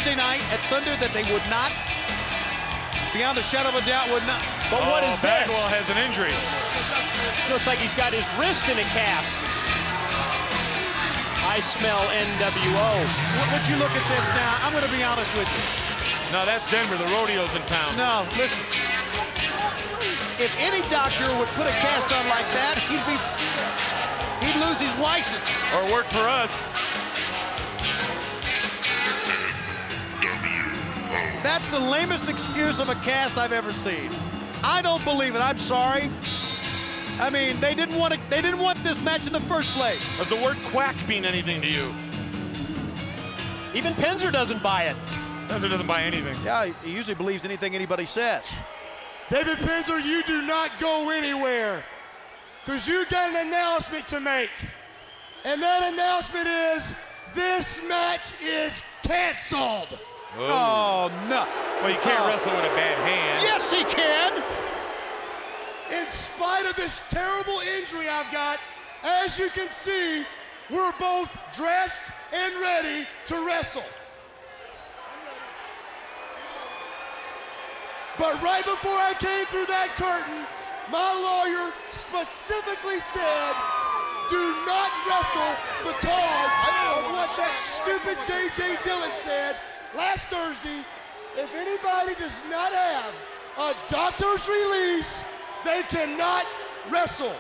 Thursday night at Thunder that they would not, beyond a shadow of a doubt, would not. But what is this? Bagwell has an injury. Looks like he's got his wrist in a cast. I smell NWO. Would you look at this now? I'm going to be honest with you. No, that's Denver. The rodeo's in town. No, listen. If any doctor would put a cast on like that, he'd lose his license. Or work for us. That's the lamest excuse of a cast I've ever seen. I don't believe it. I'm sorry. I mean, they didn't want this match in the first place. Does the word quack mean anything to you? Even Penzer doesn't buy it. Penzer doesn't buy anything. Yeah, he usually believes anything anybody says. David Penzer, you do not go anywhere, because you got an announcement to make. And that announcement is, this match is canceled. Oh, no. Well, you can't wrestle with a bad hand. Yes, he can. In spite of this terrible injury I've got, as you can see, we're both dressed and ready to wrestle. But right before I came through that curtain, my lawyer specifically said, do not wrestle because of what that stupid J.J. Dillon said last Thursday. If anybody does not have a doctor's release, they cannot wrestle.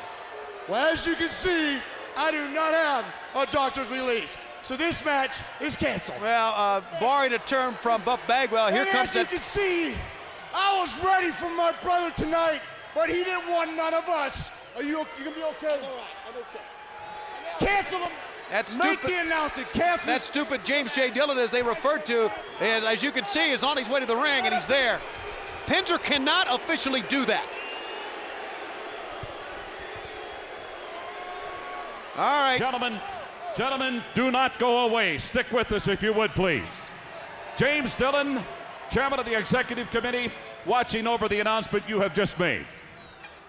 Well, as you can see, I do not have a doctor's release. So this match is canceled. Well, borrowing a term from Buff Bagwell, here comes as you that. can see, I was ready for my brother tonight, but he didn't want none of us. You gonna be okay? All right, I'm okay. Cancel him. That's Make stupid. the announcement. Cancel. That stupid James J. Dillon, as they referred to, as you can see, is on his way to the ring, and he's there. Penzer cannot officially do that. All right. Gentlemen, do not go away. Stick with us if you would, please. James Dillon, chairman of the executive committee, watching over the announcement you have just made.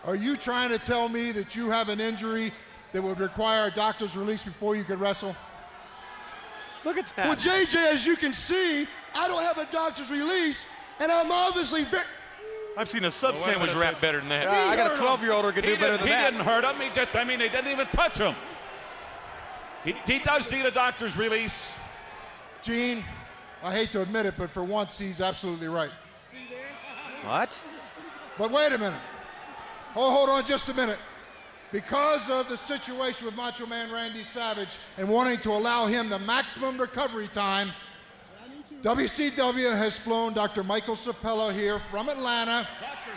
Are you trying to tell me that you have an injury that would require a doctor's release before you could wrestle? Look at that. Well, JJ, as you can see, I don't have a doctor's release, and I'm obviously very... I've seen a sub sandwich wrap better than that. I got a 12-year-old who could do better than He that. didn't hurt him. They didn't even touch him. He does need a doctor's release. Gene, I hate to admit it, but for once, he's absolutely right. What? But wait a minute. Oh, hold on just a minute. Because of the situation with Macho Man Randy Savage and wanting to allow him the maximum recovery time, WCW has flown Dr. Michael Sapello here from Atlanta,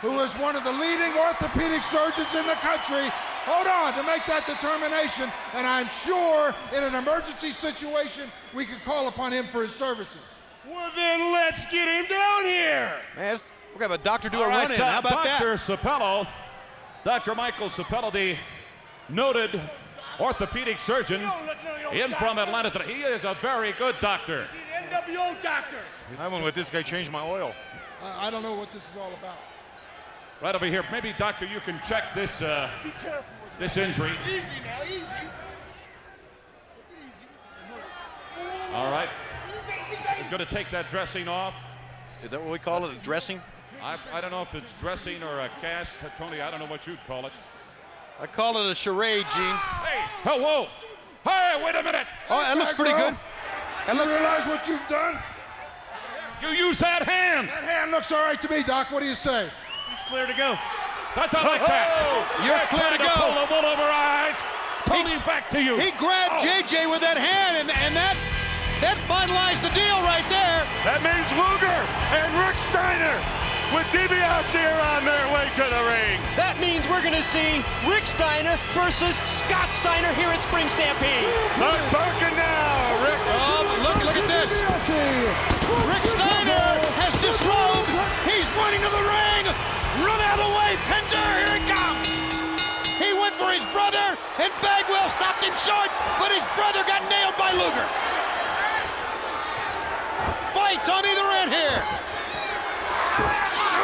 who is one of the leading orthopedic surgeons in the country. Hold on, to make that determination, and I'm sure in an emergency situation, we could call upon him for his services. Well, then let's get him down here. Man, we're going to have a doctor do a All right, run-in. How about Dr. that? Sapello, Dr. Michael Sapello, the noted orthopedic surgeon in from Atlanta. He is a very good doctor. He's an NWO doctor. I wouldn't let this guy change my oil. I don't know what this is all about. Right over here. Maybe, doctor, you can check this Be careful with this injury. Easy now, easy. Take it easy. All right. I'm going to take that dressing off. Is that what we call it, a dressing? I don't know if it's dressing or a cast. Tony, I don't know what you'd call it. I call it a charade, Gene. Hey, oh, whoa. Hey, wait a minute. Oh, that looks pretty good. That You look, realize what you've done? You use that hand. That hand looks all right to me, Doc. What do you say? He's clear to go. That's not like that. You're clear to go. Pull the wool over our eyes. Tony, back to you. he grabbed JJ with that hand, and that finalized the deal right there. That means Luger and Rick Steiner with DiBiase on their way to the ring. That means we're going to see Rick Steiner versus Scott Steiner here at Spring Stampede. Start barking now, Rick. Oh, look at this. Rick Steiner has disrobed. He's running to the ring. Run out of the way, Penzer. Here he comes. He went for his brother, and Bagwell stopped him short, but his brother got nailed by Luger. Fights on either end here.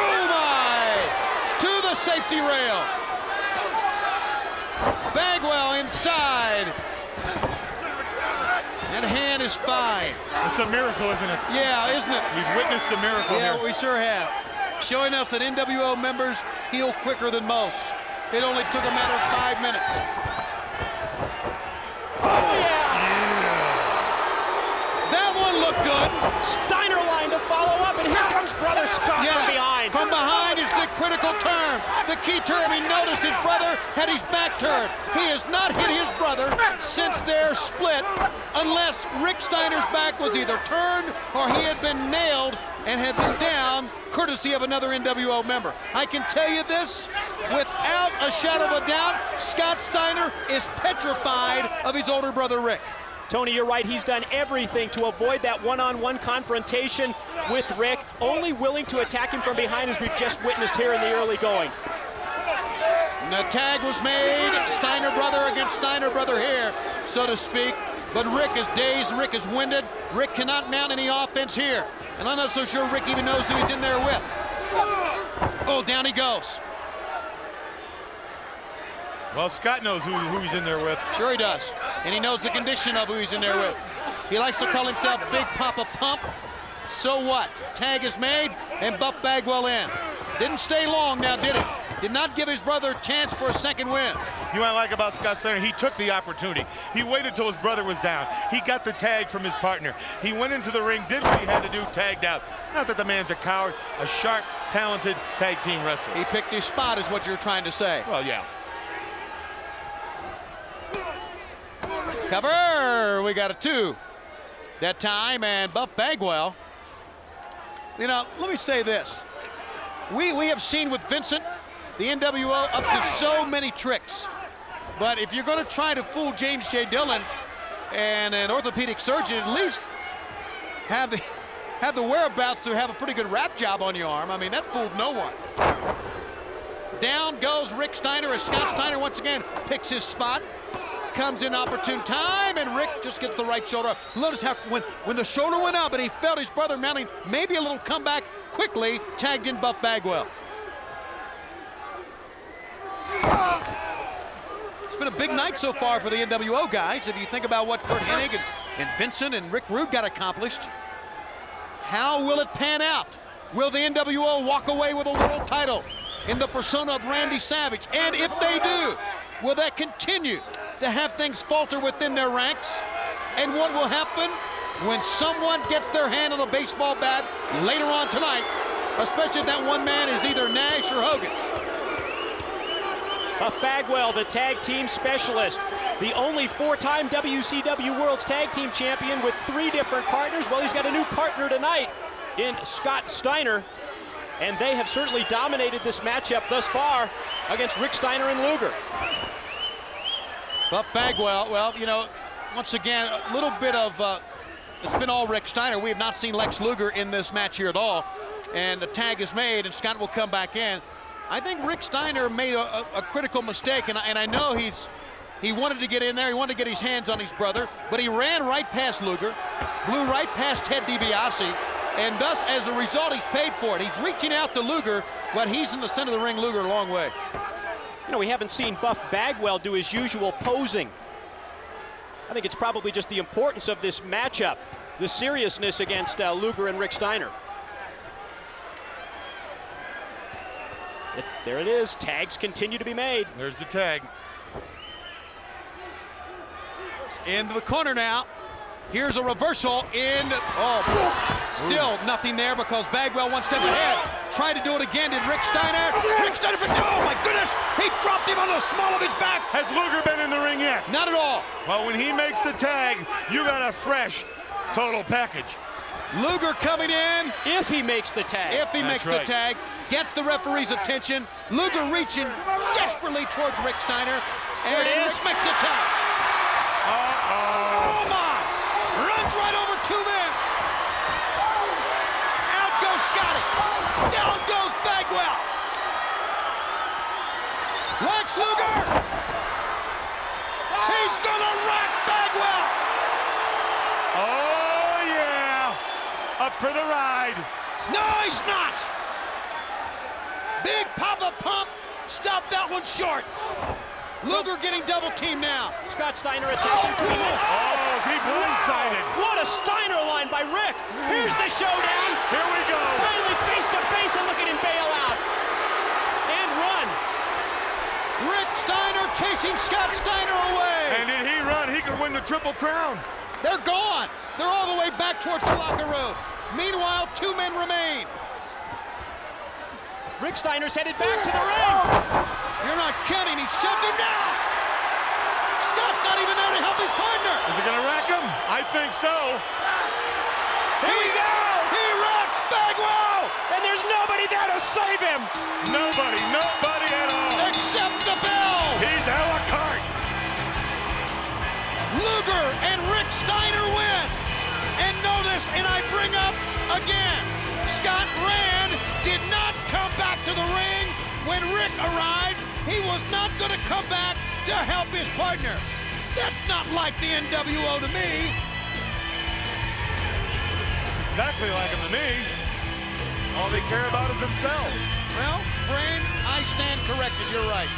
Oh my! To the safety rail. Bagwell inside. That hand is fine. It's a miracle, isn't it? Yeah, isn't it? We've witnessed a miracle Yeah, here. we sure have. Showing us that NWO members heal quicker than most. It only took a matter of 5 minutes. Oh, yeah! That one looked good. Steiner line to follow up, and here comes brother Scott from behind. From behind is the critical term. The key term, he noticed his brother had his back turned. He has not hit his brother since their split, unless Rick Steiner's back was either turned or he had been nailed and had been down, courtesy of another NWO member. I can tell you this, without a shadow of a doubt, Scott Steiner is petrified of his older brother Rick. Tony, you're right. He's done everything to avoid that one-on-one confrontation with Rick, only willing to attack him from behind, as we've just witnessed here in the early going. The tag was made, Steiner brother against Steiner brother here, so to speak. But Rick is dazed, Rick is winded. Rick cannot mount any offense here. And I'm not so sure Rick even knows who he's in there with. Oh, down he goes. Well, Scott knows who he's in there with. Sure he does. And he knows the condition of who he's in there with. He likes to call himself Big Papa Pump. So what? Tag is made and Buff Bagwell in. Didn't stay long now, did he? Did not give his brother a chance for a second win. You know what I like about Scott Steiner? He took the opportunity. He waited till his brother was down. He got the tag from his partner. He went into the ring, did what he had to do, tagged out. Not that the man's a coward, a sharp, talented tag team wrestler. He picked his spot is what you're trying to say. Well, yeah. Cover, we got a 2 that time, and Buff Bagwell. You know, let me say this. We have seen with Vincent, the NWO up to so many tricks. But if you're going to try to fool James J. Dillon and an orthopedic surgeon, at least have the whereabouts to have a pretty good wrap job on your arm. I mean, that fooled no one. Down goes Rick Steiner as Scott Steiner once again picks his spot. Comes in opportune time, and Rick just gets the right shoulder up. Notice how when the shoulder went up and he felt his brother mounting maybe a little comeback, quickly tagged in Buff Bagwell. It's been a big night so far for the NWO guys. If you think about what Kurt Hennig and Vincent and Rick Rude got accomplished, how will it pan out? Will the NWO walk away with a world title in the persona of Randy Savage? And if they do, will that continue to have things falter within their ranks? And what will happen when someone gets their hand on a baseball bat later on tonight, especially if that one man is either Nash or Hogan? Buff Bagwell, the tag team specialist, the only 4-time WCW World's Tag Team Champion with 3 different partners. Well, he's got a new partner tonight in Scott Steiner, and they have certainly dominated this matchup thus far against Rick Steiner and Luger. Buff Bagwell, well, you know, once again, a little bit of, it's been all Rick Steiner. We have not seen Lex Luger in this match here at all. And the tag is made, and Scott will come back in. I think Rick Steiner made a critical mistake, and I know he wanted to get in there. He wanted to get his hands on his brother, but he ran right past Luger, blew right past Ted DiBiase, and thus, as a result, he's paid for it. He's reaching out to Luger, but he's in the center of the ring, Luger, a long way. You know, we haven't seen Buff Bagwell do his usual posing. I think it's probably just the importance of this matchup, the seriousness against Luger and Rick Steiner. There it is. Tags continue to be made. There's the tag. Into the corner now. Here's a reversal in. Oh, still nothing there because Bagwell one step ahead. Tried to do it again. Did Rick Steiner? Rick Steiner, oh my goodness! He dropped him on the small of his back. Has Luger been in the ring yet? Not at all. Well, when he makes the tag, you got a fresh total package. Luger coming in. If he makes the tag. If he makes the tag, gets the referee's attention. Luger reaching desperately towards Rick Steiner. And Rick makes the tag. Oh my! Runs right over 2 men. Out goes Scotty. Down goes Bagwell. Lex Luger. He's gonna rock Bagwell. Oh yeah! Up for the ride. No, he's not. Big Papa Pump stopped that one short. Luger getting double teamed now. Scott Steiner attacking from the middle. Oh, is he blindsided? What a Steiner line by Rick. Here's the showdown. Here we go. Finally face to face, and look at him bail out. And run. Rick Steiner chasing Scott Steiner away. And did he run? He could win the Triple Crown. They're gone. They're all the way back towards the locker room. Meanwhile, 2 men remain. Rick Steiner's headed back to the ring. You're not kidding. He shoved him down. Scott's not even there to help his partner. Is he gonna rack him? I think so. Here we go. He rocks Bagwell. And there's nobody there to save him. Nobody at all. Except the bell. He's a la carte. Luger and Rick Steiner win. And notice, and I bring up again, Scott Rand did not come back to the ring when Rick arrived. He was not going to come back to help his partner. That's not like the NWO to me. Exactly like him to me. All they care about is themselves. Well, Brain, I stand corrected. You're right.